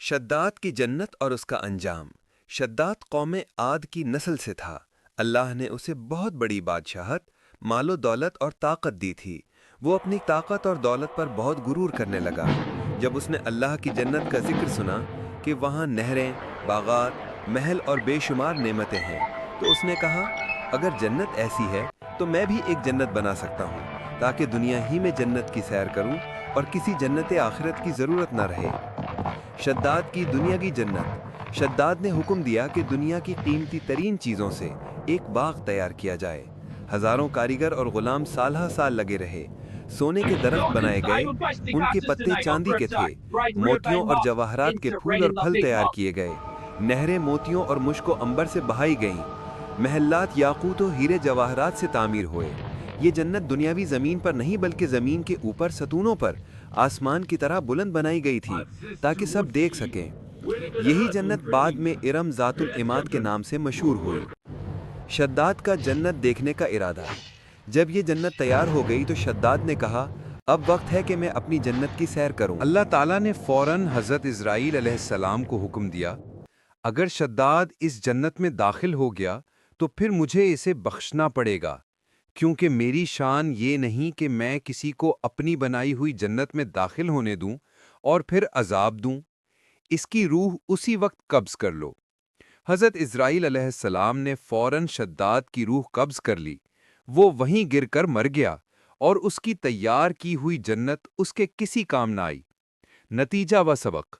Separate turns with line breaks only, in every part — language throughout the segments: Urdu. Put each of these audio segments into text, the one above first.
شداد کی جنت اور اس کا انجام۔ شداد قوم عاد کی نسل سے تھا۔ اللہ نے اسے بہت بڑی بادشاہت، مال و دولت اور طاقت دی تھی۔ وہ اپنی طاقت اور دولت پر بہت غرور کرنے لگا۔ جب اس نے اللہ کی جنت کا ذکر سنا کہ وہاں نہریں، باغات، محل اور بے شمار نعمتیں ہیں، تو اس نے کہا، اگر جنت ایسی ہے تو میں بھی ایک جنت بنا سکتا ہوں، تاکہ دنیا ہی میں جنت کی سیر کروں اور کسی جنت آخرت کی ضرورت نہ رہے۔ شداد کی دنیا کی جنت۔ شداد نے حکم دیا کہ دنیا کی قیمتی ترین چیزوں سے ایک باغ تیار کیا جائے۔ ہزاروں کاریگر اور غلام سالہ سال لگے رہے۔ سونے کے درخت بنائے گئے، ان کے پتے چاندی کے تھے۔ موتیوں اور جواہرات کے پھول اور پھل تیار کیے گئے۔ نہریں موتیوں اور مشک و عنبر سے بہائی گئیں۔ محلات یاقوت و ہیرے جواہرات سے تعمیر ہوئے۔ یہ جنت دنیاوی زمین پر نہیں بلکہ زمین کے اوپر ستونوں پر آسمان کی طرح بلند بنائی گئی تھی تاکہ سب دیکھ سکیں۔ یہی جنت بعد میں ارم ذات العماد کے نام سے مشہور ہوئی۔ شداد کا جنت دیکھنے کا ارادہ۔ جب یہ جنت تیار ہو گئی تو شداد نے کہا، اب وقت ہے کہ میں اپنی جنت کی سیر کروں۔
اللہ تعالیٰ نے فوراً حضرت اسرائیل علیہ السلام کو حکم دیا، اگر شداد اس جنت میں داخل ہو گیا تو پھر مجھے اسے بخشنا پڑے گا، کیونکہ میری شان یہ نہیں کہ میں کسی کو اپنی بنائی ہوئی جنت میں داخل ہونے دوں اور پھر عذاب دوں۔ اس کی روح اسی وقت قبض کر لو۔ حضرت اسرائیل علیہ السلام نے فوراً شداد کی روح قبض کر لی۔ وہ وہیں گر کر مر گیا اور اس کی تیار کی ہوئی جنت اس کے کسی کام نہ آئی۔ نتیجہ و سبق: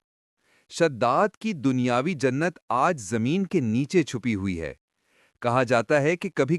شداد کی دنیاوی جنت آج زمین کے نیچے چھپی ہوئی ہے۔ کہا جاتا ہے کہ کبھی